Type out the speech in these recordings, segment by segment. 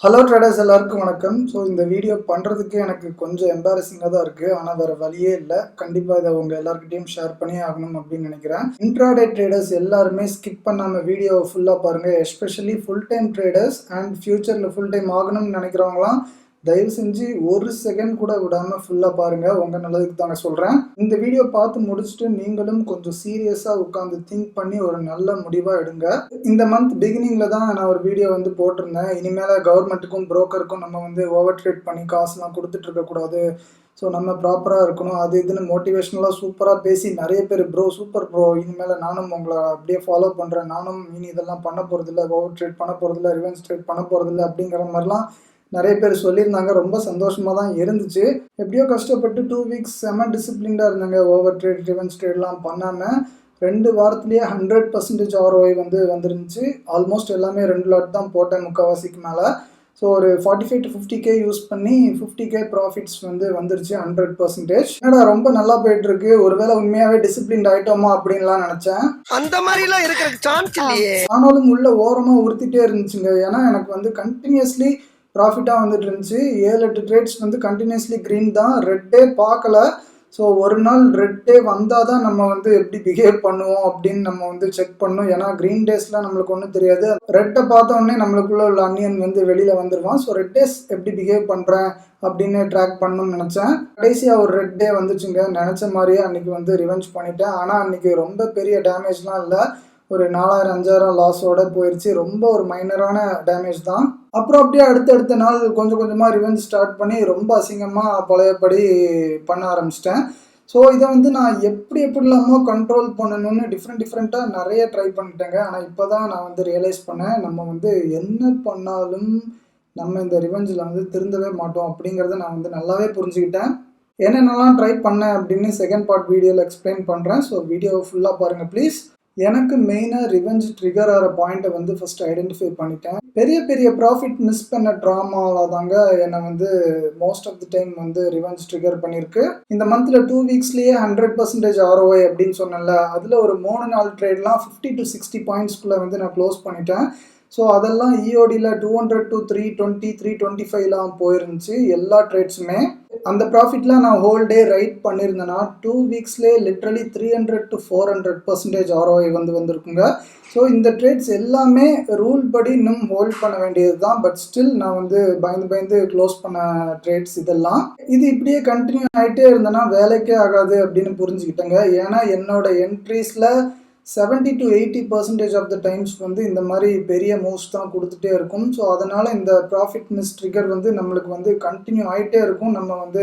Hello traders எல்லாருக்கும் வணக்கம். So இந்த வீடியோ பண்ணுறதுக்கு எனக்கு கொஞ்சம் எம்பாரசிங்காக தான் இருக்குது. ஆனால் வேறு வழியே இல்லை. கண்டிப்பாக இதை உங்கள் எல்லாருக்கிட்டையும் ஷேர் பண்ணியே ஆகணும் அப்படின்னு நினைக்கிறேன். இன்ட்ராடே ட்ரேடர்ஸ் எல்லாருமே ஸ்கிப் பண்ணாமல் வீடியோவை ஃபுல்லாக பாருங்கள். Especially full time traders and ஃப்யூச்சரில் ஃபுல் டைம் ஆகணும்னு நினைக்கிறவங்களாம் தயவு செஞ்சு ஒரு செகண்ட் கூட விடாமல் ஃபுல்லாக பாருங்கள். உங்கள் நல்லதுக்கு தாங்க சொல்கிறேன். இந்த வீடியோ பார்த்து முடிச்சுட்டு நீங்களும் கொஞ்சம் சீரியஸாக உட்காந்து திங்க் பண்ணி ஒரு நல்ல முடிவாக எடுங்க. இந்த மந்த் பிகினிங்கில் தான் நான் ஒரு வீடியோ வந்து போட்டிருந்தேன். இனிமேல் கவர்மெண்ட்டுக்கும் புரோக்கருக்கும் நம்ம வந்து ஓவர் ட்ரேட் பண்ணி காசுலாம் கொடுத்துட்டு இருக்கக்கூடாது. ஸோ நம்ம ப்ராப்பராக இருக்கணும், அது இதுன்னு மோட்டிவேஷ்னலாக சூப்பராக பேசி நிறைய பேர் சூப்பர் ப்ரோ, இனிமேல் நானும் உங்களை அப்படியே ஃபாலோ பண்ணுறேன், நானும் இனி இதெல்லாம் பண்ண போகிறதில்ல, ஓவர் ட்ரேட் பண்ண போகிறதில்ல, ரிவென்ஸ் ட்ரேட் பண்ண போகிறதில்ல அப்படிங்கிற மாதிரிலாம் நிறைய பேர் சொல்லியிருந்தாங்க. ரொம்ப சந்தோஷமாக தான் இருந்துச்சு. எப்படியோ கஷ்டப்பட்டு 2 வீக்ஸ் செம டிசிப்ளின்டாக இருந்தாங்க. ஓவர் ட்ரேட் ரிவென்ஸ் ட்ரேட்லாம் பண்ணாமல் 2 வாரத்துலேயே 100% ROI வந்து வந்துருந்துச்சு. ஆல்மோஸ்ட் எல்லாமே 2 லாட் தான் போட்டேன், முக்கால்வாசிக்கு மேலே. ஸோ ஒரு 45 to 50K யூஸ் பண்ணி 50K ப்ராஃபிட்ஸ் வந்து வந்துருச்சு 100%. என்னடா ரொம்ப நல்லா போயிட்டு இருக்கு, ஒருவேளை உண்மையாகவே டிசிப்ளின் ஆகிட்டோமா அப்படின்லாம் நினச்சேன். அந்த மாதிரிலாம் இருக்கிற சான்ஸ் இல்லையே. ஆனாலும் உள்ள ஓரமாக உறுத்திட்டே இருந்துச்சுங்க. ஏன்னா எனக்கு வந்து கண்டினியூஸ்லி ப்ராஃபிட்டாக வந்துட்டு இருந்துச்சு. 7-8 ட்ரேட்ஸ் வந்து கண்டினியூஸ்லி க்ரீன் தான், ரெட்டே பார்க்கல. ஸோ ஒரு நாள் ரெட் டே வந்தால் தான் நம்ம வந்து எப்படி பிஹேவ் பண்ணுவோம் அப்படின்னு நம்ம வந்து செக் பண்ணணும். ஏன்னா க்ரீன் டேஸில் நம்மளுக்கு ஒன்றும் தெரியாது. ரெட்டை பார்த்தோன்னே நம்மளுக்குள்ள உள்ள அன்னியன் வந்து வெளியில் வந்துடுவான். ஸோ ரெட் டேஸ் எப்படி பிஹேவ் பண்ணுறேன் அப்படின்னு ட்ராக் பண்ணணும்னு நினச்சேன். கடைசியாக ஒரு ரெட் டே வந்துச்சுங்க. நினச்ச மாதிரியே அன்றைக்கி வந்து ரிவெஞ்ச் பண்ணிட்டேன். ஆனால் அன்றைக்கி ரொம்ப பெரிய டேமேஜ்லாம் இல்லை, ஒரு 4000-5000 லாஸோட போயிடுச்சு. ரொம்ப ஒரு மைனரான டேமேஜ் தான். அப்புறம் அப்படியே அடுத்தடுத்த நாள் கொஞ்சம் கொஞ்சமாக ரிவெஞ்ச் ஸ்டார்ட் பண்ணி ரொம்ப அசிங்கமாக பழையபடி பண்ண ஆரம்பிச்சிட்டேன். ஸோ இதை வந்து நான் எப்படிலாமோ கண்ட்ரோல் பண்ணணும்னு டிஃப்ரெண்ட்டாக நிறைய ட்ரை பண்ணிட்டேங்க. ஆனால் இப்போ தான் நான் வந்து ரியலைஸ் பண்ணேன், நம்ம வந்து என்ன பண்ணாலும் நம்ம இந்த ரிவெஞ்சில் வந்து திருந்தவே மாட்டோம் அப்படிங்கிறத நான் வந்து நல்லாவே புரிஞ்சுக்கிட்டேன். என்னென்னலாம் ட்ரை பண்ணேன் அப்படின்னு செகண்ட் பார்ட் வீடியோவில் எக்ஸ்பிளைன் பண்ணுறேன். ஸோ வீடியோவை ஃபுல்லாக பாருங்கள் ப்ளீஸ். எனக்கு மெயினாக ரிவெஞ்ச் ட்ரிகர் ஆகிற பாயிண்ட்டை வந்து ஃபஸ்ட்டு ஐடென்டிஃபை பண்ணிட்டேன். பெரிய ப்ராஃபிட் மிஸ் பண்ண ட்ராமாவில் தாங்க என்னை வந்து மோஸ்ட் ஆஃப் தி டைம் வந்து ரிவெஞ்ச் ட்ரிகர் பண்ணியிருக்கு. இந்த மந்தில் 2 வீக்ஸ்லேயே 100% ROI அப்படின்னு சொன்னேன்ல, அதில் ஒரு 3 நாள் ட்ரேட்லாம் 50 to 60 பாயிண்ட்ஸ்குள்ளே வந்து நான் க்ளோஸ் பண்ணிட்டேன். ஸோ அதெல்லாம் EODயில் 200 to 320, 325லாம் போயிருந்துச்சு எல்லா ட்ரேட்ஸுமே. அந்த ப்ராஃபிட்லாம் நான் ஹோல் டே ரைட் பண்ணியிருந்தேன்னா 2 வீக்ஸ்லேயே லிட்ரலி 300 to 400% ROI வந்து வந்திருக்குங்க. ஸோ இந்த ட்ரேட்ஸ் எல்லாமே ரூல் படி இன்னும் ஹோல்ட் பண்ண வேண்டியது தான். பட் ஸ்டில் நான் வந்து பயந்து க்ளோஸ் பண்ண ட்ரேட்ஸ் இதெல்லாம். இது இப்படியே கண்டினியூ ஆகிட்டே இருந்தேன்னா வேலைக்கே ஆகாது அப்படின்னு புரிஞ்சுக்கிட்டேங்க. ஏன்னா என்னோட என்ட்ரிஸில் 70 to 80% ஆஃப் த டைம்ஸ் வந்து இந்த மாதிரி பெரிய மூவ்ஸ் தான் கொடுத்துட்டே இருக்கும். ஸோ அதனால் இந்த ப்ராஃபிட் மிஸ் ட்ரிகர் வந்து நம்மளுக்கு வந்து கண்டினியூ ஆகிட்டே இருக்கும், நம்ம வந்து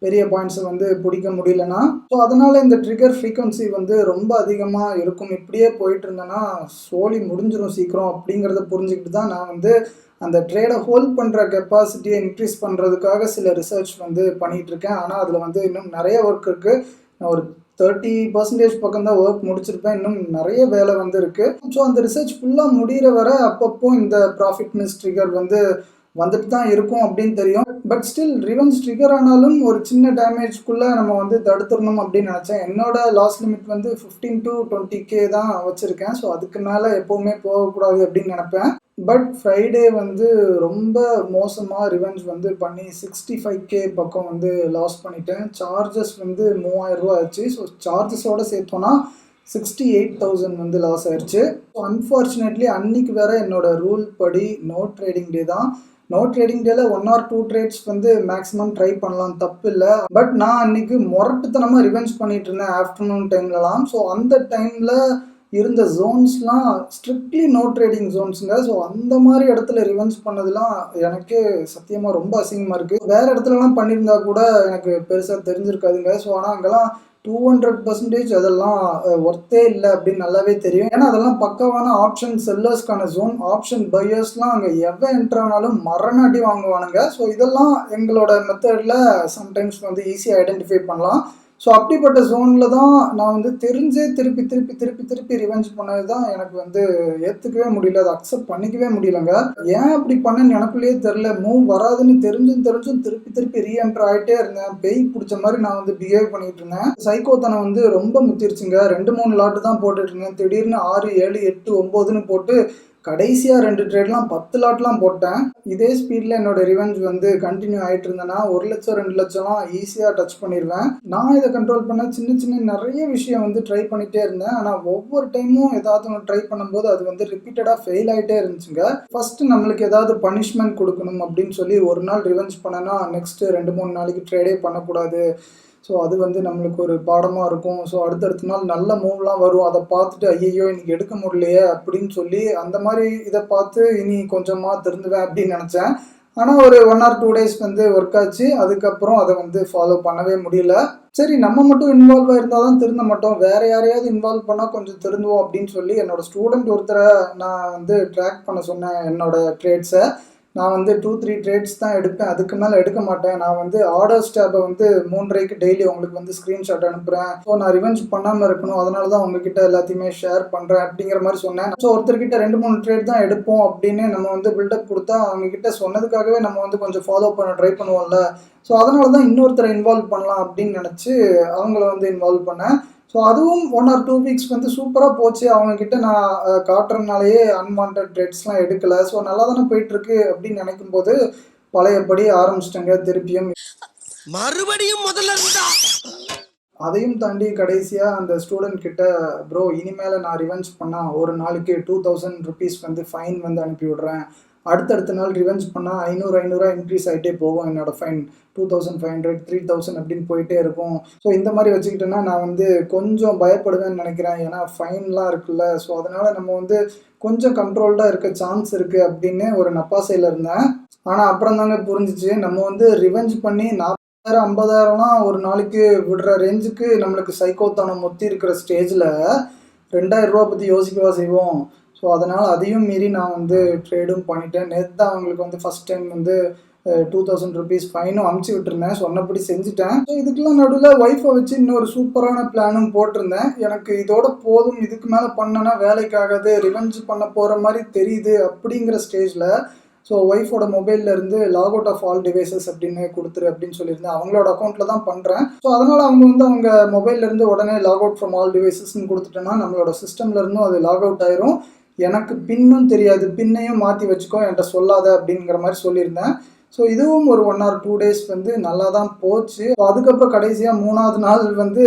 பெரிய பாயிண்ட்ஸை வந்து பிடிக்க முடியலன்னா. ஸோ அதனால் இந்த ட்ரிகர் ஃப்ரீக்வன்சி வந்து ரொம்ப அதிகமாக இருக்கும். இப்படியே போயிட்டு இருந்தேன்னா சோலி முடிஞ்சிடும் சீக்கிரம் அப்படிங்கிறத புரிஞ்சுக்கிட்டு தான் நான் வந்து அந்த ட்ரேடை ஹோல்ட் பண்ணுற கெப்பாசிட்டியை இன்க்ரீஸ் பண்ணுறதுக்காக சில ரிசர்ச் வந்து பண்ணிகிட்ருக்கேன். ஆனால் அதில் வந்து இன்னும் நிறைய ஒர்க் இருக்குது. நான் ஒரு 30% பக்கம் தான் ஒர்க் முடிச்சிருப்பேன். இன்னும் நிறைய வேலை வந்து இருக்குது. ஸோ அந்த ரிசர்ச் ஃபுல்லாக முடிகிற வர அப்பப்போ இந்த ப்ராஃபிட் மிஸ் ட்ரிகர் வந்து வந்துட்டு தான் இருக்கும் அப்படின்னு தெரியும். பட் ஸ்டில் ரிவெஞ்ச் ட்ரிகர் ஆனாலும் ஒரு சின்ன டேமேஜ்குள்ளே நம்ம வந்து தடுத்துடணும் அப்படின்னு நினச்சேன். என்னோட லாஸ் லிமிட் வந்து 15 to 20K தான் வச்சுருக்கேன். ஸோ அதுக்கு மேலே எப்போவுமே போகக்கூடாது அப்படின்னு நினப்பேன். பட் ஃப்ரைடே வந்து ரொம்ப மோசமாக ரிவெஞ்ச் வந்து பண்ணி 65K பக்கம் வந்து லாஸ் பண்ணிட்டேன். சார்ஜஸ் வந்து 3000 ரூபா ஆச்சு. ஸோ சார்ஜஸோடு சேர்த்தோன்னா 68,000 வந்து லாஸ் ஆயிடுச்சு. ஸோ அன்ஃபார்ச்சுனேட்லி அன்றைக்கி வேறு என்னோட ரூல் படி நோ ட்ரேடிங் டே தான். நோ ட்ரேடிங் டேல 1 or 2 ட்ரேட்ஸ் வந்து மேக்ஸிமம் ட்ரை பண்ணலாம், தப்பு இல்லை. பட் நான் அன்றைக்கி முரட்டுத்தனமாக ரிவெஞ்ச் பண்ணிகிட்டு இருந்தேன் ஆஃப்டர்நூன் டைம்லலாம். ஸோ அந்த டைமில் இருந்த ஜோன்ஸ்லாம் ஸ்ட்ரிக்ட்லி நோ ட்ரேடிங் ஜோன்ஸுங்க. ஸோ அந்த மாதிரி இடத்துல ரிவெஞ்ச் பண்ணதுலாம் எனக்கே சத்தியமாக ரொம்ப அசிங்கமாக இருக்குது. வேறு இடத்துலலாம் பண்ணியிருந்தா கூட எனக்கு பெருசாக தெரிஞ்சிருக்காதுங்க. ஸோ ஆனால் அங்கெல்லாம் 200% அதெல்லாம் ஒர்த்தே இல்லை அப்படின்னு நல்லாவே தெரியும். ஏன்னா அதெல்லாம் பக்காவான ஆப்ஷன் செல்லர்ஸ்க்கான ஜோன். ஆப்ஷன் பையர்ஸ்லாம் அங்கே எவன் என்ட்ரானாலும் மரணாட்டி வாங்குவானுங்க. ஸோ இதெல்லாம் எங்களோட மெத்தடில் சம்டைம்ஸ் வந்து ஈஸியாக ஐடென்டிஃபை பண்ணலாம். ஸோ அப்படிப்பட்ட ஜோனில் தான் நான் வந்து தெரிஞ்சே திருப்பி ரிவெஞ்ச் பண்ணது தான் எனக்கு வந்து ஏற்றுக்கவே முடியல, அதை அக்செப்ட் பண்ணிக்கவே முடியலங்க. ஏன் அப்படி பண்ணேன்னு எனக்குள்ளேயே தெரில. மூவ் வராதுன்னு தெரிஞ்சும் திருப்பி ரீஎன்டர் ஆகிட்டே இருந்தேன். பேய் பிடிச்ச மாதிரி நான் வந்து பிஹேவ் பண்ணிட்டு இருந்தேன். சைக்கோத்தனம் வந்து ரொம்ப முத்திருச்சுங்க. 2-3 லாட்டு தான் போட்டுட்டு இருந்தேன். திடீர்னு 6, 7, 8, 9ன்னு போட்டு கடைசியாக 2 ட்ரேட்லாம் 10 லாட்லாம் போட்டேன். இதே ஸ்பீடில் என்னோட ரிவெஞ்ச் வந்து கண்டினியூ ஆகிட்டு இருந்தேன்னா 1 லட்சம் 2 லட்சம்லாம் ஈஸியாக டச் பண்ணிடுவேன். நான் இதை கண்ட்ரோல் பண்ண சின்ன சின்ன நிறைய விஷயம் வந்து ட்ரை பண்ணிகிட்டே இருந்தேன். ஆனால் ஒவ்வொரு டைமும் ஏதாவது ஒன்று ட்ரை பண்ணும்போது அது வந்து ரிப்பீட்டடாக ஃபெயில் ஆகிட்டே இருந்துச்சுங்க. ஃபஸ்ட்டு நம்மளுக்கு ஏதாவது பனிஷ்மெண்ட் கொடுக்கணும் அப்படின்னு சொல்லி ஒரு நாள் ரிவெஞ்ச் பண்ணேன்னா நெக்ஸ்ட்டு 2-3 நாளைக்கு ட்ரேடே பண்ணக்கூடாது. ஸோ அது வந்து நம்மளுக்கு ஒரு பாடமாக இருக்கும். ஸோ அடுத்தடுத்த நாள் நல்ல மூவ்லாம் வரும். அதை பார்த்துட்டு ஐயையோ இன்னைக்கு எடுக்க முடியலையே அப்படின்னு சொல்லி அந்த மாதிரி இதை பார்த்து இனி கொஞ்சமாக திருந்துவேன் அப்படின்னு நினச்சேன். ஆனால் ஒரு 1 or 2 days வந்து ஒர்க் ஆச்சு. அதுக்கப்புறம் அதை வந்து ஃபாலோ பண்ணவே முடியல. சரி நம்ம மட்டும் இன்வால்வ் ஆயிருந்தால் தான் திருந்த மாட்டோம், வேறு யாரையாவது இன்வால்வ் பண்ணால் கொஞ்சம் திருந்துவோம் அப்படின்னு சொல்லி என்னோடய ஸ்டூடெண்ட் ஒருத்தரை நான் வந்து ட்ராக் பண்ண சொன்னேன். என்னோடய ட்ரேட்ஸை நான் வந்து 2-3 ட்ரேட்ஸ் தான் எடுப்பேன், அதுக்கு மேலே எடுக்க மாட்டேன். நான் வந்து ஆர்டர்ஸ் டேபை வந்து 3:30க்கு டெய்லி உங்களுக்கு வந்து ஸ்க்ரீன்ஷாட் அனுப்புகிறேன். ஸோ நான் ரிவெஞ்ச் பண்ணாமல் இருக்கணும், அதனால தான் உங்ககிட்ட எல்லாத்தையுமே ஷேர் பண்ணுறேன் அப்படிங்கிற மாதிரி சொன்னேன். ஸோ ஒருத்தர்கிட்ட 2-3 ட்ரேட் தான் எடுப்போம் அப்படின்னு நம்ம வந்து பில்டப் கொடுத்தா அவங்ககிட்ட சொன்னதுக்காகவே நம்ம வந்து கொஞ்சம் ஃபாலோ பண்ண ட்ரை பண்ணுவோம்ல. ஸோ அதனால தான் இன்னொருத்தரை இன்வால்வ் பண்ணலாம் அப்படின்னு நினச்சி அவங்கள வந்து இன்வால்வ் பண்ணேன். ஸோ அதுவும் 1 or 2 weeks வந்து சூப்பராக போச்சு. அவங்கக்கிட்ட நான் காட்டுறதுனாலேயே அன்வான்ட் ட்ரேட்ஸ்லாம் எடுக்கலை. ஸோ நல்லா தானே போயிட்டுருக்கு அப்படின்னு நினைக்கும் போது பழையபடி ஆரம்பிச்சிட்டேங்க திருப்பியும். மறுபடியும் முதல்ல இருந்தா அதையும் தாண்டி கடைசியாக அந்த ஸ்டூடெண்ட் கிட்ட ப்ரோ இனிமேல் நான் ரிவெஞ்ச் பண்ணால் ஒரு நாளைக்கு 2000 rupees வந்து ஃபைன் வந்து அனுப்பி விடுறேன். அடுத்தடுத்த நாள் ரிவெஞ்ச் பண்ணால் 500 இன்க்ரீஸ் ஆகிட்டே போகும். என்னோடய ஃபைன் 2500 3000 அப்படின்னு போயிட்டே இருக்கும். ஸோ இந்த மாதிரி வச்சுக்கிட்டேன்னா நான் வந்து கொஞ்சம் பயப்படுவேன்னு நினைக்கிறேன். ஏன்னா ஃபைன்லாம் இருக்குல்ல. ஸோ அதனால் நம்ம வந்து கொஞ்சம் கண்ட்ரோல்டாக இருக்க சான்ஸ் இருக்குது அப்படின்னு ஒரு நப்பாசையில் இருந்தேன். ஆனால் அப்புறம் தாங்க புரிஞ்சிச்சு, நம்ம வந்து ரிவெஞ்ச் பண்ணி 40,000 50,000லாம் ஒரு நாளைக்கு விடுற ரேஞ்சுக்கு நம்மளுக்கு சைக்கோத்தனம் மொத்தி இருக்கிற ஸ்டேஜில் 2000 ரூபா பற்றி யோசிக்கவா செய்வோம். ஸோ அதனால் அதையும் மீறி நான் வந்து ட்ரேடும் பண்ணிட்டேன். நேற்று தான் அவங்களுக்கு வந்து ஃபஸ்ட் டைம் வந்து 2000 rupees ஃபைனும் அமுச்சு விட்டுருந்தேன். சொன்னபடி செஞ்சுட்டேன். ஸோ இதுக்கெல்லாம் நடுவில் ஒய்ஃபை வச்சு இன்னொரு சூப்பரான பிளானும் போட்டிருந்தேன். எனக்கு இதோட போதும், இதுக்கு மேலே பண்ணனா வேலைக்காகாது, ரிவெஞ்ச் பண்ண போகிற மாதிரி தெரியுது அப்படிங்கிற ஸ்டேஜில் ஸோ ஒய்ஃபோட மொபைலில் இருந்து log out of all devices அப்படின்னு கொடுத்துரு அப்படின்னு சொல்லியிருந்தேன். அவங்களோட அக்கௌண்ட்டில் தான் பண்ணுறேன். ஸோ அதனால் அவங்க வந்து அவங்க மொபைல்லேருந்து உடனே லாக் அவுட் ஃப்ரம் ஆல் டிவைசஸ்ன்னு கொடுத்துட்டேன்னா நம்மளோட சிஸ்டம்லேருந்தும் அது லாக் அவுட் ஆயிரும். எனக்கு பின்னும் தெரியாது, பின்னையும் மாற்றி வச்சுக்கோ, என்கிட்ட சொல்லாத அப்படிங்கிற மாதிரி சொல்லியிருந்தேன். ஸோ இதுவும் ஒரு 1 or 2 days வந்து நல்லா தான் போச்சு. அதுக்கப்புறம் கடைசியாக 3ஆவது நாள் வந்து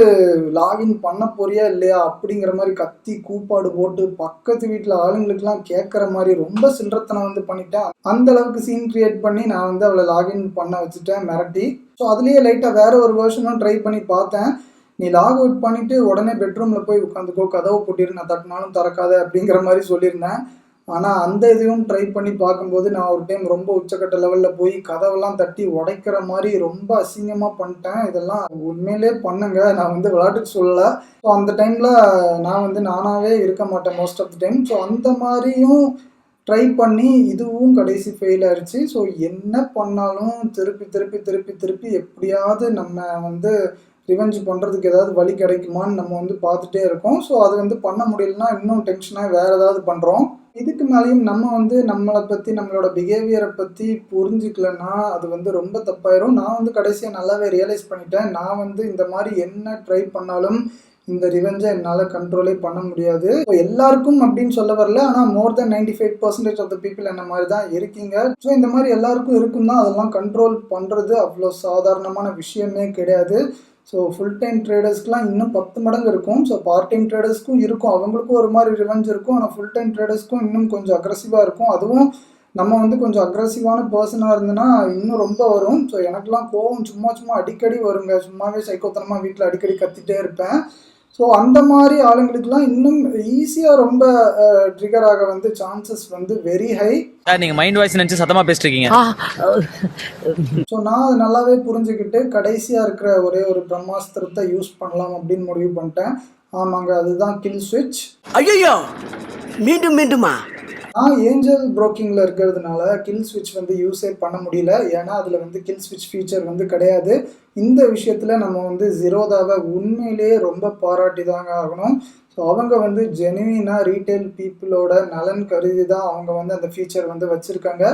லாகின் பண்ண போறியா இல்லையா அப்படிங்கிற மாதிரி கத்தி கூப்பாடு போட்டு பக்கத்து வீட்டில் ஆளுங்களுக்கெல்லாம் கேட்குற மாதிரி ரொம்ப சில்லறத்தனம் வந்து பண்ணிட்டேன். அந்த அளவுக்கு சீன் கிரியேட் பண்ணி நான் வந்து அவளை லாகின் பண்ண வச்சுட்டேன் மிரட்டி. ஸோ அதுலேயே லைட்டாக வேறு ஒரு வெர்ஷனும் ட்ரை பண்ணி பார்த்தேன். நீ லாக் அவுட் பண்ணிவிட்டு உடனே பெட்ரூமில் போய் உட்காந்துக்கோ, கதவை போட்டிரு, நான் தட்டினாலும் திறக்காத அப்படிங்கிற மாதிரி சொல்லியிருந்தேன். ஆனால் அந்த இதையும் ட்ரை பண்ணி பார்க்கும்போது நான் ஒரு டைம் ரொம்ப உச்சக்கட்ட லெவலில் போய் கதவெல்லாம் தட்டி உடைக்கிற மாதிரி ரொம்ப அசிங்கமாக பண்ணிட்டேன். இதெல்லாம் உண்மையிலே பண்ணுங்க, நான் வந்து விளையாட்டுக்கு சொல்லலை. ஸோ அந்த டைமில் நான் வந்து நானாகவே இருக்க மாட்டேன் most of the time. So அந்த மாதிரியும் ட்ரை பண்ணி இதுவும் கடைசி ஃபெயில் ஆயிடுச்சு. ஸோ என்ன பண்ணாலும் திருப்பி திருப்பி திருப்பி திருப்பி எப்படியாவது நம்ம வந்து ரிவெஞ்ச் பண்ணுறதுக்கு ஏதாவது வழி கிடைக்குமான்னு நம்ம வந்து பார்த்துட்டே இருக்கோம். ஸோ அது வந்து பண்ண முடியலன்னா இன்னும் டென்ஷனாக வேறு ஏதாவது பண்ணுறோம். இதுக்கு மேலேயும் நம்ம வந்து நம்மளை பற்றி நம்மளோட பிஹேவியரை பற்றி புரிஞ்சிக்கலன்னா அது வந்து ரொம்ப தப்பாயிரும். நான் வந்து கடைசியாக நல்லாவே ரியலைஸ் பண்ணிட்டேன். நான் வந்து இந்த மாதிரி என்ன ட்ரை பண்ணாலும் இந்த ரிவெஞ்சை என்னால் கண்ட்ரோலே பண்ண முடியாது. ஸோ எல்லாருக்கும் அப்படின்னு சொல்ல வரல, ஆனால் மோர் தென் 95% ஆஃப் த பீப்புள் என்ன மாதிரி தான் இருக்கீங்க. ஸோ இந்த மாதிரி எல்லாருக்கும் இருக்கும் தான். அதெல்லாம் கண்ட்ரோல் பண்ணுறது அவ்வளோ சாதாரணமான விஷயமே கிடையாது. ஸோ ஃபுல் டைம் ட்ரேடர்ஸ்க்குலாம் இன்னும் 10 மடங்கு இருக்கும். ஸோ பார்ட் டைம் ட்ரேடர்ஸ்க்கும் இருக்கும், அவங்களுக்கும் ஒரு மாதிரி ரிவெஞ்ச் இருக்கும். ஆனால் ஃபுல் டைம் ட்ரேடர்ஸ்க்கும் இன்னும் கொஞ்சம் அக்ரெசிவாக இருக்கும். அதுவும் நம்ம வந்து கொஞ்சம் அக்ரெசிவான பர்சனாக இருந்ததுன்னா இன்னும் ரொம்ப வரும். ஸோ எனக்குலாம் கோவம் சும்மா அடிக்கடி வருங்க. சும்மாவே சைக்கோத்தனமாக வீட்டில் அடிக்கடி கத்திட்டே இருப்பேன். ஸோ அந்த மாதிரி ஆளுங்களுக்குலாம் இன்னும் ஈஸியாக ரொம்ப ட்ரிகர் வந்து சான்சஸ் வந்து வெரி ஹை. நீங்கள் மைண்ட் வாய்ஸ் நினச்சி சத்தமாக பேசிட்டுருக்கீங்க. ஸோ நான் அதை நல்லாவே புரிஞ்சுக்கிட்டு கடைசியாக இருக்கிற ஒரே ஒரு பிரம்மாஸ்திரத்தை யூஸ் பண்ணலாம் அப்படின்னு முடிவு பண்ணிட்டேன். ஆமாங்க, அதுதான் கில் ஸ்விட்ச். ஐயோ மீண்டும் மீண்டுமா? நான் ஏஞ்சல் புரோக்கிங்கில் இருக்கிறதுனால கில் ஸ்விட்ச் வந்து யூஸே பண்ண முடியல. ஏன்னா அதில் வந்து கில் ஸ்விட்ச் ஃபீச்சர் வந்து கிடையாது. இந்த விஷயத்தில் நம்ம வந்து ஜீரோதாவை உண்மையிலேயே ரொம்ப பாராட்டி தாங்க ஆகணும். ஸோ அவங்க வந்து ஜெனுவினாக ரீட்டைல் பீப்புளோட நலன் கருதி தான் அவங்க வந்து அந்த ஃபீச்சர் வந்து வச்சுருக்காங்க.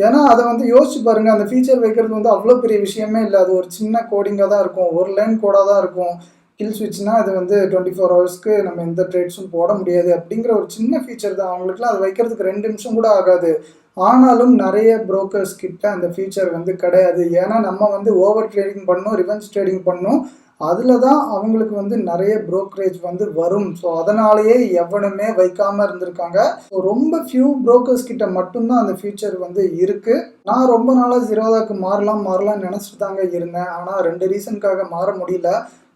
ஏன்னா அதை வந்து யோசிச்சு பாருங்கள், அந்த ஃபீச்சர் வைக்கிறது வந்து அவ்வளோ பெரிய விஷயமே இல்லை. அது ஒரு சின்ன கோடிங்காக தான் இருக்கும், ஒரு லைன் கோடாக தான் இருக்கும். கில் ஸ்விட்ச்னா அது வந்து 24 ஹவர்ஸ்க்கு நம்ம எந்த ட்ரேட்ஸும் போட முடியாது அப்படிங்கிற ஒரு சின்ன ஃபீச்சர் தான். அவங்களுக்குலாம் அது வைக்கிறதுக்கு 2 நிமிஷம் கூட ஆகாது. ஆனாலும் நிறைய புரோக்கர்ஸ் கிட்ட அந்த ஃபீச்சர் வந்து கிடையாது. ஏன்னா நம்ம வந்து ஓவர் ட்ரேடிங் பண்ணோம், ரிவென்ஸ் ட்ரேடிங் பண்ணோம். அதில் தான் அவங்களுக்கு வந்து நிறைய புரோக்கரேஜ் வந்து வரும். ஸோ அதனாலேயே எவனுமே வைக்காமல் இருந்திருக்காங்க. ஸோ ரொம்ப ஃபியூ புரோக்கர்ஸ் கிட்ட மட்டும்தான் அந்த ஃபீச்சர் வந்து இருக்குது. நான் ரொம்ப நாளாக ஜீரோதாக்கு மாறலாம்னு நினச்சிட்டு தாங்க இருந்தேன். ஆனால் 2 ரீசனுக்காக மாற முடியல.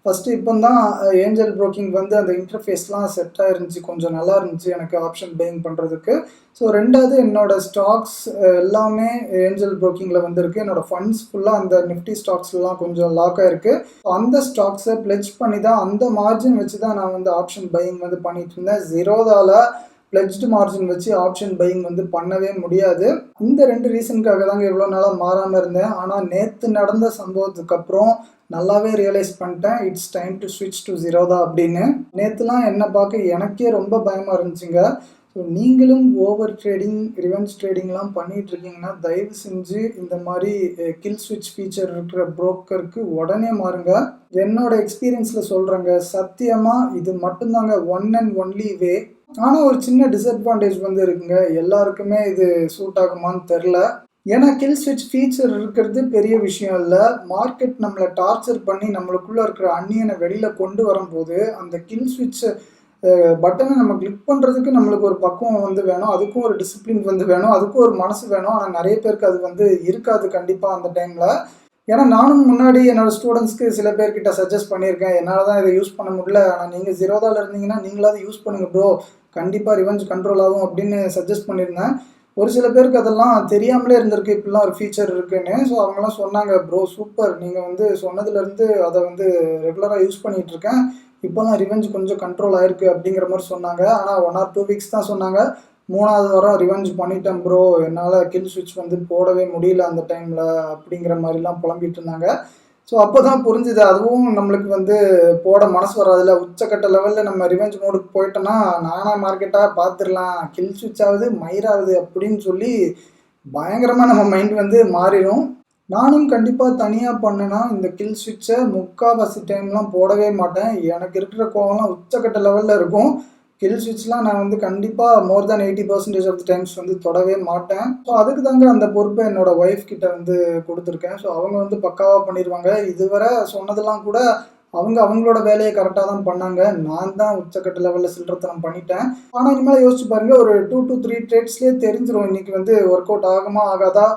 ஃபஸ்ட்டு இப்போ தான் ஏஞ்சல் ப்ரோக்கிங் வந்து அந்த இன்டர்ஃபேஸ்லாம் செட் ஆயிருந்துச்சு, கொஞ்சம் நல்லா இருந்துச்சு எனக்கு ஆப்ஷன் பையிங் பண்ணுறதுக்கு. ஸோ 2வது என்னோடய ஸ்டாக்ஸ் எல்லாமே ஏஞ்சல் ப்ரோக்கிங்கில் வந்துருக்கு. என்னோடய ஃபண்ட்ஸ் ஃபுல்லாக அந்த நிஃப்டி ஸ்டாக்ஸ்லாம் கொஞ்சம் லாக் ஆகிருக்கு. ஸோ அந்த ஸ்டாக்ஸை பிளெட்ஜ் பண்ணி தான் அந்த மார்ஜின் வச்சு தான் நான் வந்து ஆப்ஷன் பையிங் வந்து பண்ணிட்டு இருந்தேன். ஜீரோதாவில் பிளெட்ஜ்டு மார்ஜின் வச்சு ஆப்ஷன் பையிங் வந்து பண்ணவே முடியாது. இந்த 2 ரீசனுக்காக தாங்க இவ்வளோ நாளாக மாறாமல் இருந்தேன். ஆனால் நேற்று நடந்த சம்பவத்துக்கு அப்புறம் நல்லாவே ரியலைஸ் பண்ணிட்டேன், இட்ஸ் டைம் டு ஸ்விட்ச் டு ஜீரோதா அப்படின்னு. நேற்றுலாம் என்ன பார்க்க எனக்கே ரொம்ப பயமாக இருந்துச்சுங்க. ஸோ நீங்களும் ஓவர் ட்ரேடிங், ரிவென்ஸ் ட்ரேடிங்லாம் பண்ணிகிட்டு இருக்கீங்கன்னா தயவு செஞ்சு இந்த மாதிரி கில் ஸ்விட்ச் ஃபீச்சர் இருக்கிற புரோக்கருக்கு உடனே மாறுங்க. என்னோட எக்ஸ்பீரியன்ஸில் சொல்கிறேங்க, சத்தியமாக இது மட்டும்தாங்க ஒன் அண்ட் ஒன்லி வே. ஆனால் ஒரு சின்ன டிஸ்அட்வான்டேஜ் வந்து இருக்குங்க. எல்லாருக்குமே இது சூட் ஆகுமான்னு தெரில. ஏன்னா கில் ஸ்விட்ச் ஃபீச்சர் இருக்கிறது பெரிய விஷயம் இல்லை. மார்க்கெட் நம்மளை டார்ச்சர் பண்ணி நம்மளுக்குள்ளே இருக்கிற அந்நியனை வெளியில் கொண்டு வரும்போது அந்த கில் ஸ்விட்ச் பட்டனை நம்ம கிளிக் பண்ணுறதுக்கு நம்மளுக்கு ஒரு பக்குவம் வந்து வேணும், அதுக்கும் ஒரு டிசிப்ளின் வந்து வேணும், அதுக்கும் ஒரு மனசு வேணும். ஆனால் நிறைய பேருக்கு அது வந்து இருக்காது கண்டிப்பாக அந்த டைமில். ஏன்னா நானும் முன்னாடி என்னோடய ஸ்டூடெண்ட்ஸ்க்கு சில பேர்கிட்ட சஜஸ்ட் பண்ணியிருக்கேன், என்னால் தான் இதை யூஸ் பண்ண முடியல, ஆனால் நீங்கள் ஜீரோதாவில் இருந்தீங்கன்னா நீங்களாவது யூஸ் பண்ணுங்கள் ப்ரோ, கண்டிப்பாக ரிவென்ஸ் கண்ட்ரோல் ஆகும் அப்படின்னு சஜஸ்ட் பண்ணியிருந்தேன். ஒரு சில பேருக்கு அதெல்லாம் தெரியாமலே இருந்திருக்கு இப்படிலாம் ஒரு ஃபீச்சர் இருக்குன்னு. ஸோ அவங்களாம் சொன்னாங்க, ப்ரோ சூப்பர், நீங்கள் வந்து சொன்னதுலேருந்து அதை வந்து ரெகுலராக யூஸ் பண்ணிகிட்ருக்கேன், இப்போலாம் ரிவென்ஸ் கொஞ்சம் கண்ட்ரோல் ஆயிருக்கு அப்படிங்கிற மாதிரி சொன்னாங்க. ஆனால் 1 or 2 வீக்ஸ் தான் சொன்னாங்க. 3வது வாரம் ரிவென்ஸ் பண்ணிட்டேன் ப்ரோ, என்னால் கில் ஸ்விட்ச் வந்து போடவே முடியல அந்த டைமில் அப்படிங்கிற மாதிரிலாம் புலம்பிகிட்டு இருந்தாங்க. ஸோ அப்போ தான் புரிஞ்சுது, அதுவும் நம்மளுக்கு வந்து போட மனசு வராதுல. உச்சக்கட்ட லெவலில் நம்ம ரிவென்ஸ் மோடுக்கு போயிட்டோன்னா நானாக மார்க்கெட்டாக பார்த்துடலாம், கில் ஸ்விட்ச் ஆகுது மயிராகுது அப்படின்னு சொல்லி பயங்கரமாக நம்ம மைண்ட் வந்து மாறிடும். நானும் கண்டிப்பாக தனியாக பண்ணேன்னா இந்த கில் ஸ்விட்சை முக்கால்வாசி டைம்லாம் போடவே மாட்டேன். எனக்கு இருக்கிற கோவம்லாம் உச்சக்கட்ட லெவலில் இருக்கும். கில் ஸ்விட்ச்லாம் நான் வந்து கண்டிப்பாக மோர் தேன் 80% ஆஃப் த டைம்ஸ் வந்து தொடவே மாட்டேன். ஸோ அதுக்கு தாங்க அந்த பொறுப்பை என்னோடய ஒய்ஃப் கிட்ட வந்து கொடுத்துருக்கேன். ஸோ அவங்க வந்து பக்காவாக பண்ணிடுவாங்க. இதுவரை சொன்னதெல்லாம் கூட அவங்களோட வேலையை கரெக்டாக தான் பண்ணாங்க. நான் தான் உச்சக்கட்ட லெவலில் சில்லறத்தனம் பண்ணிட்டேன். ஆனால் இனிமேல் யோசிச்சு பாருங்கள், ஒரு 2 to 3 ட்ரேட்ஸ்லேயே தெரிஞ்சிடும் இன்றைக்கி வந்து ஒர்க் அவுட் ஆகுமா ஆகாதா,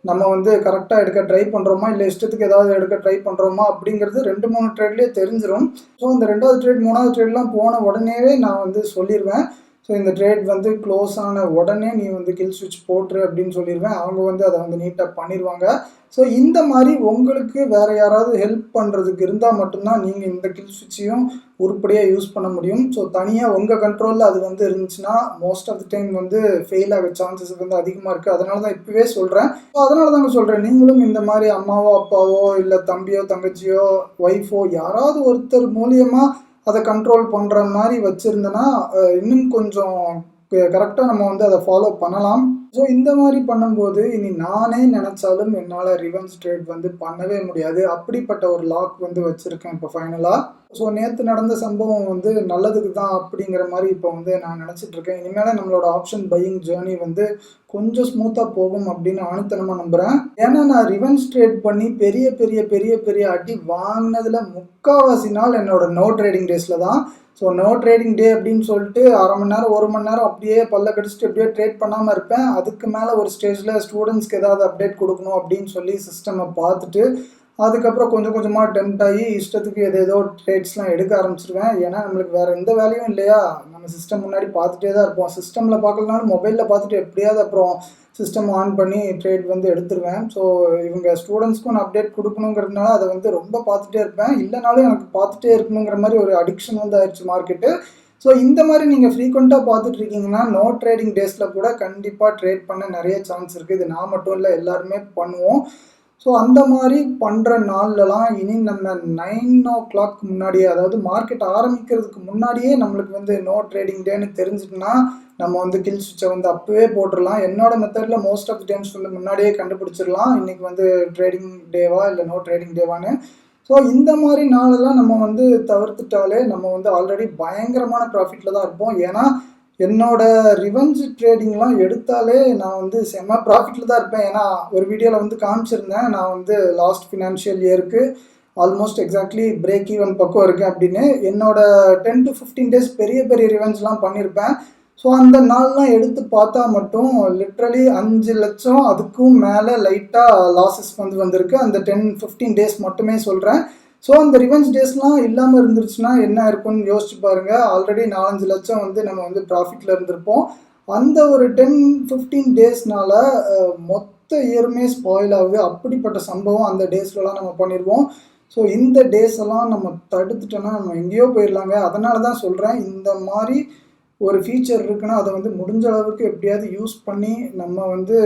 நம்ம வந்து கரெக்டாக எடுக்க ட்ரை பண்ணுறோமா இல்லை இஷ்டத்துக்கு ஏதாவது எடுக்க ட்ரை பண்ணுறோமா அப்படிங்கிறது 2-3 ட்ரேட்லேயே தெரிஞ்சிடும். ஸோ இந்த 2வது ட்ரேட் 3வது ட்ரேட்லாம் போன உடனேவே நான் வந்து சொல்லிடுவேன். ஸோ இந்த ட்ரேட் வந்து க்ளோஸ் ஆன உடனே நீ வந்து கில் ஸ்விட்ச் போட்டுரு அப்படின்னு சொல்லிடுவேன். அவங்க வந்து அதை வந்து நீட்டாக பண்ணிடுவாங்க. ஸோ இந்த மாதிரி உங்களுக்கு வேறு யாராவது ஹெல்ப் பண்ணுறதுக்கு இருந்தால் மட்டும்தான் நீங்கள் இந்த கில் ஸ்விட்சையும் உருப்படியாக யூஸ் பண்ண முடியும். ஸோ தனியாக உங்கள் கண்ட்ரோலில் அது வந்து இருந்துச்சுன்னா மோஸ்ட் ஆஃப் த டைம் வந்து ஃபெயில் ஆக சான்சஸ் வந்து அதிகமாக இருக்குது. அதனால தான் இப்போவே சொல்கிறேன். ஸோ அதனால தாங்க சொல்கிறேன், நீங்களும் இந்த மாதிரி அம்மாவோ அப்பாவோ இல்லை தம்பியோ தங்கச்சியோ ஒய்ஃபோ யாராவது ஒருத்தர் மூலியமாக அதை கண்ட்ரோல் பண்ணுற மாதிரி வச்சுருந்தேன்னா இன்னும் கொஞ்சம் கரெக்டாக நம்ம வந்து அதை ஃபாலோ பண்ணலாம். ஸோ இந்த மாதிரி பண்ணும்போது இனி நானே நினச்சாலும் என்னால் ரிவென்ஸ் ட்ரேட் வந்து பண்ணவே முடியாது. அப்படிப்பட்ட ஒரு லாக் வந்து வச்சுருக்கேன் இப்போ ஃபைனலாக. ஸோ நேற்று நடந்த சம்பவம் வந்து நல்லதுக்கு தான் அப்படிங்கிற மாதிரி இப்போ வந்து நான் நினச்சிட்ருக்கேன். இனிமேல் நம்மளோட ஆப்ஷன் பையிங் ஜேர்னி வந்து கொஞ்சம் ஸ்மூத்தாக போகும் அப்படின்னு ஆணித்தனமாக நம்புகிறேன். ஏன்னா நான் ரிவென்ஸ் ட்ரேட் பண்ணி பெரிய பெரிய பெரிய பெரிய அடி வாங்கினதில் முக்கால்வாசி நாள் என்னோட நோ ட்ரேடிங் டேஸில் தான். ஸோ நோ ட்ரேடிங் டே அப்படின்னு சொல்லிட்டு 1/2 மணி நேரம் 1 மணி நேரம் அப்படியே பல்ல கடிச்சிட்டு அப்படியே ட்ரேட் பண்ணாமல் இருப்பேன். அதுக்கு மேலே ஒரு ஸ்டேஜில் ஸ்டூடெண்ட்ஸ்க்கு ஏதாவது அப்டேட் கொடுக்கணும் அப்படின்னு சொல்லி சிஸ்டமை பார்த்துட்டு அதுக்கப்புறம் கொஞ்சம் கொஞ்சமாக டெம்ப்ட் ஆகி இஷ்டத்துக்கு ஏதேதோ ட்ரேட்ஸ்லாம் எடுக்க ஆரம்பிச்சிருவேன். ஏன்னா நம்மளுக்கு வேறு எந்த வேலையும் இல்லையா, நம்ம சிஸ்டம் முன்னாடி பார்த்துட்டே தான் இருப்போம். சிஸ்டமில் பார்க்கலனாலும் மொபைலில் பார்த்துட்டு எப்படியாவது அப்புறம் சிஸ்டம் ஆன் பண்ணி ட்ரேட் வந்து எடுத்துருவேன். ஸோ இவங்க ஸ்டூடெண்ட்ஸ்க்கும் நான் அப்டேட் கொடுக்கணுங்கிறதுனால அதை வந்து ரொம்ப பார்த்துட்டே இருப்பேன். இல்லைனாலும் எனக்கு பார்த்துட்டே இருக்கணுங்கிற மாதிரி ஒரு அடிக்ஷன் வந்து ஆயிடுச்சு மார்க்கெட்டு. ஸோ இந்த மாதிரி நீங்கள் ஃப்ரீக்வெண்ட்டாக பார்த்துட்டு இருக்கீங்கன்னா நோ ட்ரேடிங் டேஸில் கூட கண்டிப்பாக ட்ரேட் பண்ண நிறைய சான்ஸ் இருக்குது. இது நான் மட்டும் இல்லை, எல்லாருமே பண்ணுவோம். ஸோ அந்த மாதிரி பண்ணுற நாள்லலாம் இனி நம்ம 9 o'clock முன்னாடியே, அதாவது மார்க்கெட் ஆரம்பிக்கிறதுக்கு முன்னாடியே நம்மளுக்கு வந்து நோ ட்ரேடிங் டேன்னு தெரிஞ்சுட்டுனா நம்ம வந்து கில் ஸ்விட்சை வந்து அப்போவே போட்டுடலாம். என்னோட மெத்தடில் மோஸ்ட் ஆஃப் த டைம்ஸ் வந்து முன்னாடியே கண்டுபிடிச்சிடலாம் இன்றைக்கி வந்து ட்ரேடிங் டேவா இல்லை நோ ட்ரேடிங் டேவான்னு. ஸோ இந்த மாதிரி நாளெல்லாம் நம்ம வந்து தவிர்த்துட்டாலே நம்ம வந்து ஆல்ரெடி பயங்கரமான ப்ராஃபிட்டில் தான் இருப்போம். ஏன்னா என்னோட ரிவெஞ்ச் ட்ரேடிங்லாம் எடுத்தாலே நான் வந்து செம்ம ப்ராஃபிட்டில் தான் இருப்பேன். ஏன்னா ஒரு வீடியோவில் வந்து காமிச்சிருந்தேன், நான் வந்து லாஸ்ட் ஃபினான்ஷியல் இயருக்கு ஆல்மோஸ்ட் எக்ஸாக்ட்லி பிரேக் ஈவன் பக்கம் இருக்குது அப்படின்னு. என்னோட 10 to 15 டேஸ் பெரிய பெரிய ரிவெஞ்ச்லாம் பண்ணியிருப்பேன். ஸோ அந்த நாள்லாம் எடுத்து பார்த்தா மட்டும் லிட்ரலி 5 லட்சம் அதுக்கும் மேலே லைட்டாக லாஸஸ் வந்திருக்கு. அந்த 10-15 டேஸ் மட்டுமே சொல்கிறேன். ஸோ அந்த ரிவெஞ்ச் டேஸ்லாம் இல்லாமல் இருந்துருச்சுன்னா என்ன இருக்கும்னு யோசிச்சு பாருங்கள். ஆல்ரெடி 4-5 லட்சம் வந்து நம்ம வந்து ப்ராஃபிட்டில் இருந்திருப்போம். அந்த ஒரு 10-15 டேஸ்னால மொத்த இயருமே ஸ்பாயில் ஆகுது. அப்படிப்பட்ட சம்பவம் அந்த டேஸ்லலாம் நம்ம பண்ணிடுவோம். ஸோ இந்த டேஸ் எல்லாம் நம்ம தடுத்துட்டோன்னா நம்ம எங்கேயோ போயிடலாங்க. அதனால தான் சொல்கிறேன், இந்த மாதிரி ஒரு ஃபீச்சர் இருக்குன்னா அதை வந்து முடிஞ்ச அளவுக்கு எப்படியாவது யூஸ் பண்ணி நம்ம வந்து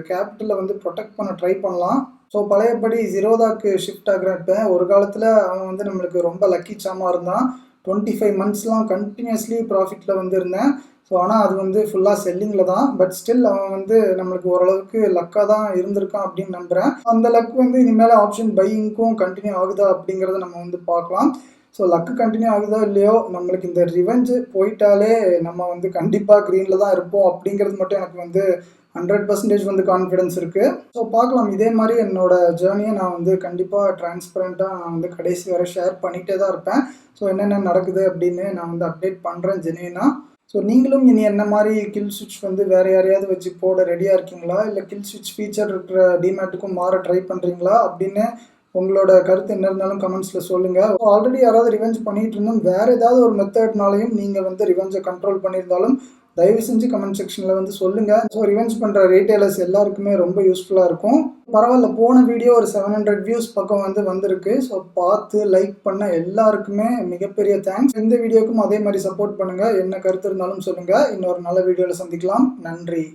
கேபிட்டலை வந்து ப்ரொடெக்ட் பண்ண ட்ரை பண்ணலாம். ஸோ பழையபடி ஜிரோதாக்கு ஷிஃப்ட் ஆகிறப்ப ஒரு காலத்தில் அவன் வந்து நம்மளுக்கு ரொம்ப லக்கி சாமாக இருந்தான். 25 மந்த்ஸ்லாம் கண்டினியூஸ்லி ப்ராஃபிட்டில் வந்து இருந்தேன். ஸோ ஆனால் அது வந்து ஃபுல்லாக செல்லிங்கில் தான். பட் ஸ்டில் அவன் வந்து நம்மளுக்கு ஓரளவுக்கு லக்காக தான் இருந்திருக்கான் அப்படின்னு நம்புகிறேன். அந்த லக் வந்து இனிமேல் ஆப்ஷன் பையிங்க்கும் கண்டினியூ ஆகுதா அப்படிங்கிறத நம்ம வந்து பார்க்கலாம். ஸோ லக்கு கண்டினியூ ஆகுதோ இல்லையோ, நம்மளுக்கு இந்த ரிவெஞ்சு போயிட்டாலே நம்ம வந்து கண்டிப்பாக க்ரீனில் தான் இருப்போம் அப்படிங்கிறது மட்டும் எனக்கு வந்து 100% வந்து கான்ஃபிடன்ஸ் இருக்குது. ஸோ பார்க்கலாம். இதே மாதிரி என்னோட ஜேர்னியை நான் வந்து கண்டிப்பாக டிரான்ஸ்பரண்ட்டாக நான் வந்து கடைசி வரை ஷேர் பண்ணிகிட்டே தான் இருப்பேன். ஸோ என்னென்ன நடக்குது அப்படின்னு நான் வந்து அப்டேட் பண்ணுறேன் ஜெனியூனாக. ஸோ நீங்களும் இனி என்ன மாதிரி கில் ஸ்விட்ச் வந்து வேறு யாரையாவது வச்சு போட ரெடியாக இருக்கீங்களா, இல்லை கில் ஸ்விட்ச் ஃபீச்சர் இருக்கிற டிமேட்டுக்கும் மாற ட்ரை பண்ணுறீங்களா அப்படின்னு உங்களோட கருத்து என்ன இருந்தாலும் கமெண்ட்ஸில் சொல்லுங்கள். ஆல்ரெடி யாராவது ரிவெஞ்ச் பண்ணிகிட்டு இருந்தோம், வேறு ஏதாவது ஒரு மெத்தட்னாலையும் நீங்கள் வந்து ரிவெஞ்சை கண்ட்ரோல் பண்ணியிருந்தாலும் தயவு செஞ்சு கமெண்ட் செக்ஷனில் வந்து சொல்லுங்கள். ஸோ ரிவெஞ்ச் பண்ணுற ரீட்டைலர்ஸ் எல்லாருக்குமே ரொம்ப யூஸ்ஃபுல்லாக இருக்கும். பரவாயில்ல, போன வீடியோ ஒரு 700 வியூஸ் பக்கம் வந்து வந்திருக்கு. ஸோ பார்த்து லைக் பண்ண எல்லாருக்குமே மிகப்பெரிய தேங்க்ஸ். இந்த வீடியோக்கும் அதே மாதிரி சப்போர்ட் பண்ணுங்கள். என்ன கருத்து இருந்தாலும் சொல்லுங்கள். இன்னொரு நல்ல வீடியோவில் சந்திக்கலாம். நன்றி.